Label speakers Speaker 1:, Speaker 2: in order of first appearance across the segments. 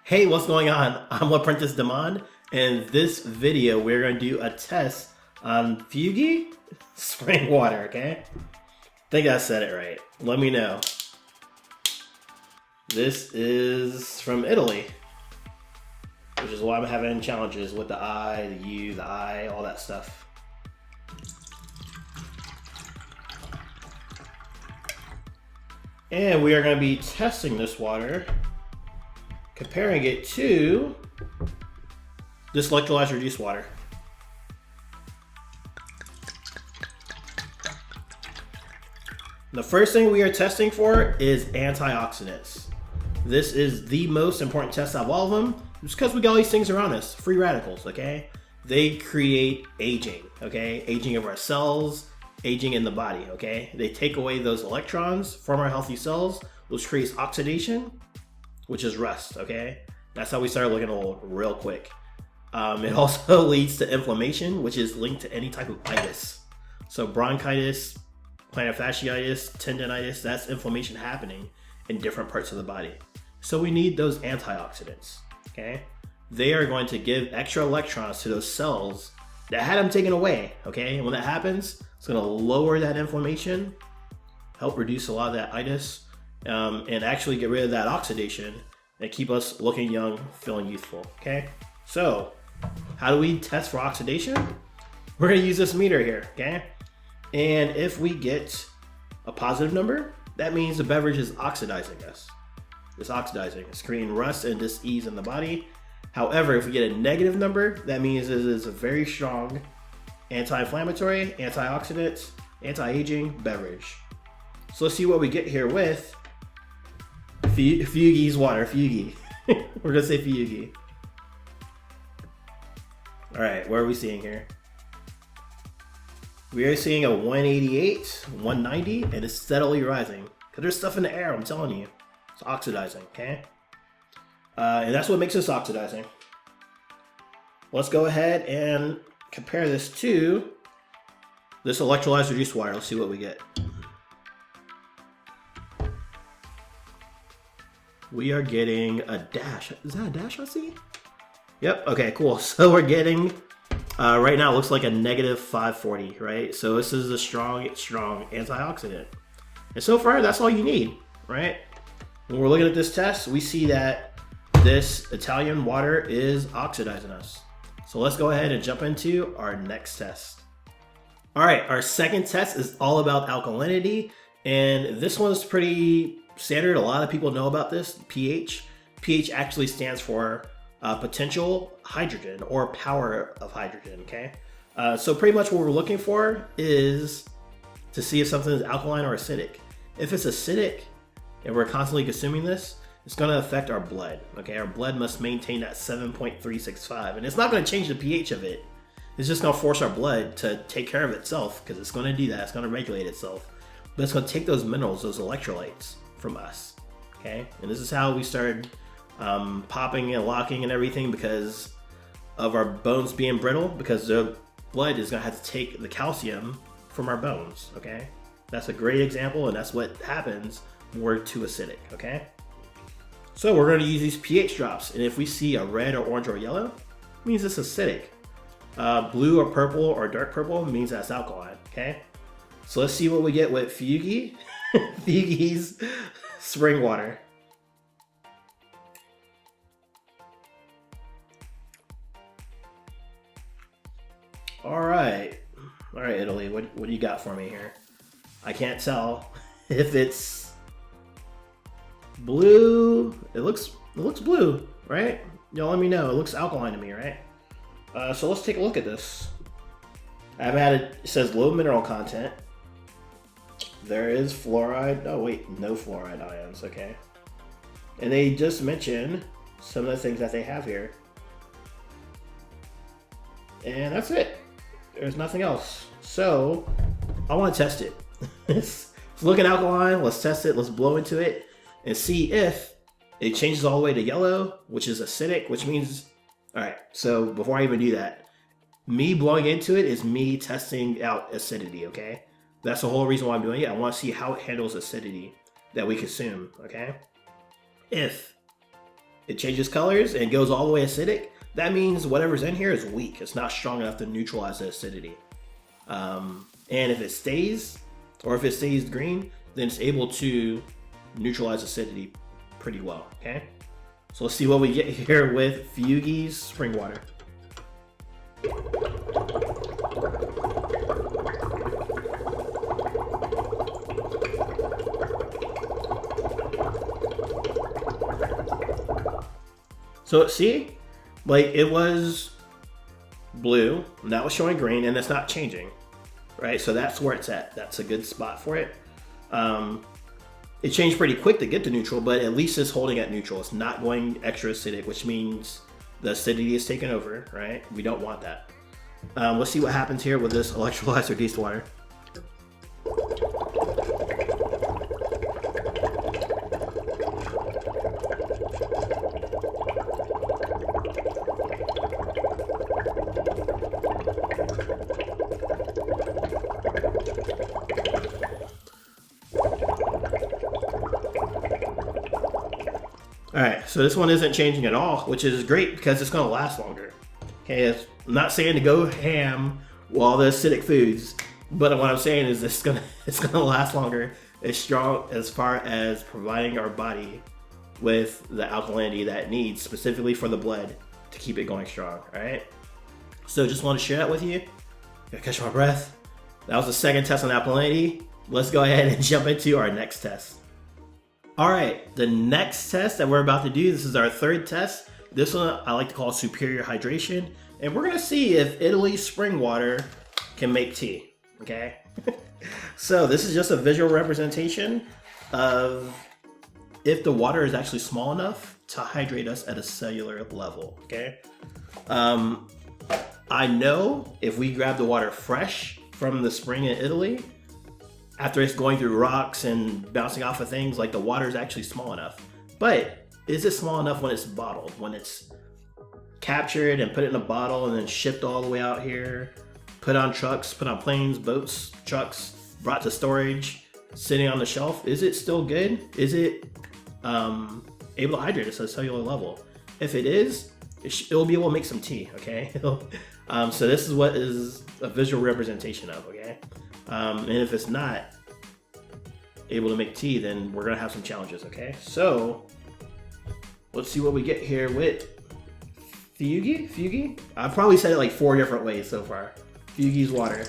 Speaker 1: Hey, what's going on? I'm Apprentice Demond, and in this video we're going to do a test on Fiuggi spring water, okay? I think I said it right. Let me know. This is from Italy, which is why I'm having challenges with the I, the U, the I, all that stuff. And we are going to be testing this water, comparing it to this electrolyzed reduced water. The first thing we are testing for is antioxidants. This is the most important test out of all of them, just because we got all these things around us, free radicals, okay? They create aging, okay? Aging of our cells, aging in the body, okay? They take away those electrons from our healthy cells, which creates oxidation, which is rust, okay? That's how we start looking old real quick. It also leads to inflammation, which is linked to any type of itis. So bronchitis, plantar fasciitis, tendonitis, that's inflammation happening in different parts of the body. So we need those antioxidants, okay? They are going to give extra electrons to those cells that had them taken away, okay? And when that happens, it's gonna lower that inflammation, help reduce a lot of that itis, and actually get rid of that oxidation and keep us looking young, feeling youthful, okay? So, how do we test for oxidation? We're gonna use this meter here, okay? And if we get a positive number, that means the beverage is oxidizing us. It's oxidizing, it's creating rust and dis-ease in the body. However, if we get a negative number, that means it is a very strong anti-inflammatory, antioxidant, anti-aging beverage. So let's see what we get here with Fiuggi's water, Fiuggi. We're gonna say Fiuggi. All right, what are we seeing here? We are seeing a 188, 190, and it's steadily rising. Because there's stuff in the air, I'm telling you. It's oxidizing, okay? And that's what makes this oxidizing. Let's go ahead and compare this to this electrolyzed reduced water. Let's see what we get. We are getting a dash. Is that a dash I see? Yep, okay, cool. So we're getting, right now it looks like a negative 540, right? So this is a strong antioxidant. And so far, that's all you need, right? When we're looking at this test, we see that this Italian water is oxidizing us. So let's go ahead and jump into our next test. All right, our second test is all about alkalinity. And this one's pretty standard. A lot of people know about this, pH. pH actually stands for potential hydrogen or power of hydrogen, okay? So pretty much what we're looking for is to see if something is alkaline or acidic. If it's acidic and we're constantly consuming this, it's gonna affect our blood, okay? Our blood must maintain that 7.365, and it's not gonna change the pH of it. It's just gonna force our blood to take care of itself, because it's gonna do that, it's gonna regulate itself. But it's gonna take those minerals, those electrolytes from us, okay? And this is how we started popping and locking and everything, because of our bones being brittle, because the blood is gonna have to take the calcium from our bones, okay? That's a great example, and that's what happens when we're too acidic, okay? So we're gonna use these pH drops, and if we see a red or orange or yellow, it means it's acidic. Blue or purple or dark purple means that's alkaline, okay? So let's see what we get with Fiuggi, Fiuggi's spring water. All right, Italy, what do you got for me here? I can't tell if it's blue. It looks blue, right? Y'all let me know. It looks alkaline to me, right? So let's take a look at this. I've added, it says low mineral content. There is fluoride. Oh wait, no fluoride ions, okay. And they just mention some of the things that they have here. And that's it. There's nothing else. So I want to test it. It's looking alkaline. Let's test it. Let's blow into it and see if it changes all the way to yellow, which is acidic, which means, all right, so before I even do that, me blowing into it is me testing out acidity, okay? That's the whole reason why I'm doing it. I want to see how it handles acidity that we consume, okay? If it changes colors and goes all the way acidic, that means whatever's in here is weak. It's not strong enough to neutralize the acidity. And if it stays, or if it stays green, then it's able to neutralize acidity pretty well, okay? So let's see what we get here with Fiuggi's spring water. So see, like it was blue, and that was showing green, and it's not changing, right? So that's where it's at. That's a good spot for it. It changed pretty quick to get to neutral, but at least it's holding at neutral. It's not going extra acidic, which means the acidity is taken over, right? We don't want that. Let's see what happens here with this electrolyzed reduced water. Alright, so this one isn't changing at all, which is great because it's going to last longer. Okay, I'm not saying to go ham with all the acidic foods, but what I'm saying is it's gonna last longer. It's strong as far as providing our body with the alkalinity that it needs, specifically for the blood, to keep it going strong, alright? So just want to share that with you. Gotta catch my breath. That was the second test on alkalinity. Let's go ahead and jump into our next test. All right, the next test that we're about to do, this is our third test. This one I like to call superior hydration. And we're gonna see if Italy's spring water can make tea, okay? So this is just a visual representation of if the water is actually small enough to hydrate us at a cellular level, okay? I know if we grab the water fresh from the spring in Italy, after it's going through rocks and bouncing off of things, like the water is actually small enough. But is it small enough when it's bottled? When it's captured and put in a bottle and then shipped all the way out here, put on trucks, put on planes, boats, trucks, brought to storage, sitting on the shelf, is it still good? Is it able to hydrate us at a cellular level? If it is, it'll be able to make some tea, okay? So this is what is a visual representation of, okay? And if it's not able to make tea, then we're gonna have some challenges, okay? So let's see what we get here with Fiuggi? I've probably said it like 4 different ways so far. Fiuggi's water.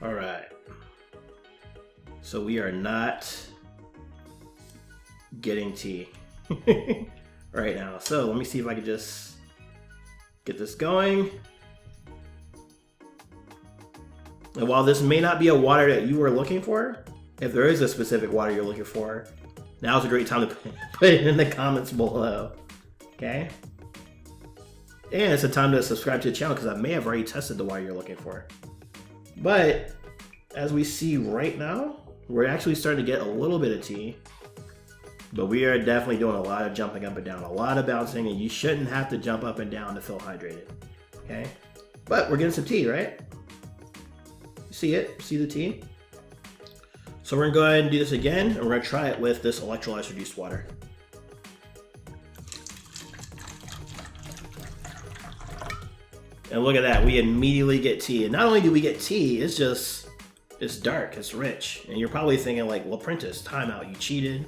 Speaker 1: All right. So we are not getting tea right now. So let me see if I can just get this going. And while this may not be a water that you were looking for, if there is a specific water you're looking for, now's a great time to put it in the comments below. Okay? And it's a time to subscribe to the channel because I may have already tested the water you're looking for. But as we see right now, we're actually starting to get a little bit of tea. But we are definitely doing a lot of jumping up and down, a lot of bouncing, and you shouldn't have to jump up and down to feel hydrated, okay? But we're getting some tea, right? You see it? See the tea? So we're gonna go ahead and do this again, and we're gonna try it with this electrolyzed reduced water. And look at that, we immediately get tea. And not only do we get tea, it's dark, it's rich. And you're probably thinking like, well, Prentice, timeout, you cheated.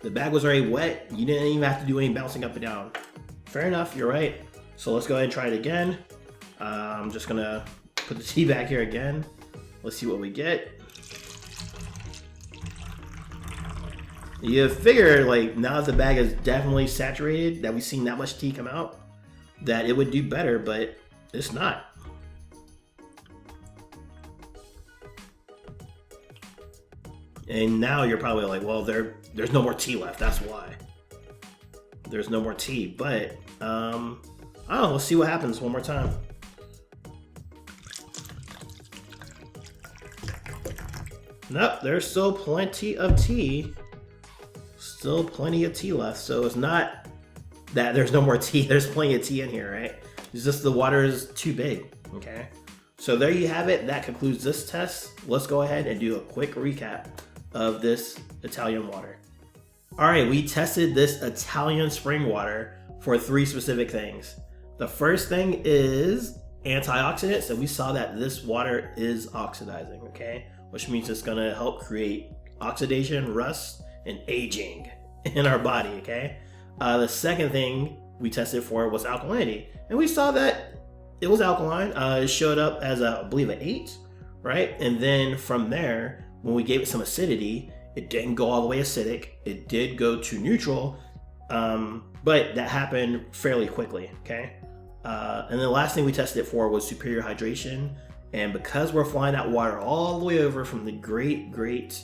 Speaker 1: The bag was already wet. You didn't even have to do any bouncing up and down. Fair enough, you're right. So let's go ahead and try it again. I'm just gonna put the tea back here again. Let's see what we get. You figure, like, now that the bag is definitely saturated, that we've seen that much tea come out, that it would do better, but it's not. And now you're probably like, well, there's no more tea left. That's why. There's no more tea. But, I don't know. Let's see what happens one more time. Nope, there's still plenty of tea. Still plenty of tea left. So it's not that there's no more tea. There's plenty of tea in here, right? It's just the water is too big, okay? So there you have it. That concludes this test. Let's go ahead and do a quick recap of this Italian water. All right, we tested this Italian spring water for 3 specific things. The first thing is antioxidants, and we saw that this water is oxidizing, okay? Which means it's gonna help create oxidation, rust, and aging in our body, okay? The second thing we tested for was alkalinity, and we saw that it was alkaline. It showed up as I believe an 8, right? And then from there, when we gave it some acidity, it didn't go all the way acidic. It did go to neutral, but that happened fairly quickly, okay? And the last thing we tested it for was superior hydration. And because we're flying that water all the way over from the great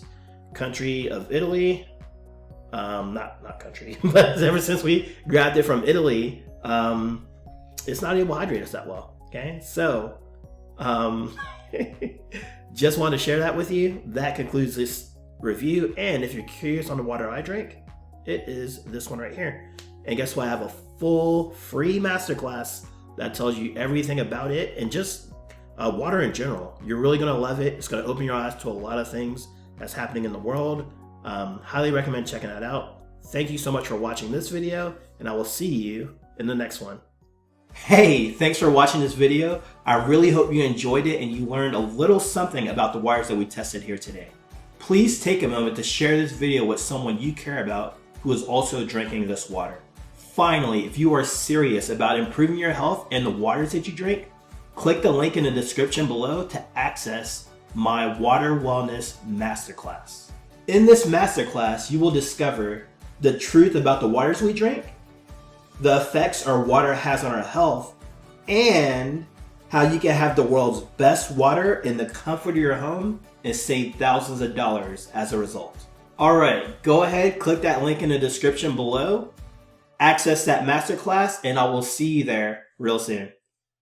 Speaker 1: country of Italy, not country, but ever since we grabbed it from Italy, it's not able to hydrate us that well, okay? So, just wanted to share that with you. That concludes this review. And if you're curious on the water I drink, it is this one right here. And guess what? I have a full free masterclass that tells you everything about it and just water in general. You're really gonna love it. It's gonna open your eyes to a lot of things that's happening in the world. Highly recommend checking that out. Thank you so much for watching this video, and I will see you in the next one. Hey, thanks for watching this video. I really hope you enjoyed it and you learned a little something about the waters that we tested here today. Please take a moment to share this video with someone you care about who is also drinking this water. Finally, if you are serious about improving your health and the waters that you drink, click the link in the description below to access my Water Wellness Masterclass. In this masterclass, you will discover the truth about the waters we drink, the effects our water has on our health, and how you can have the world's best water in the comfort of your home and save thousands of dollars as a result. Alright, go ahead, click that link in the description below, access that masterclass, and I will see you there real soon.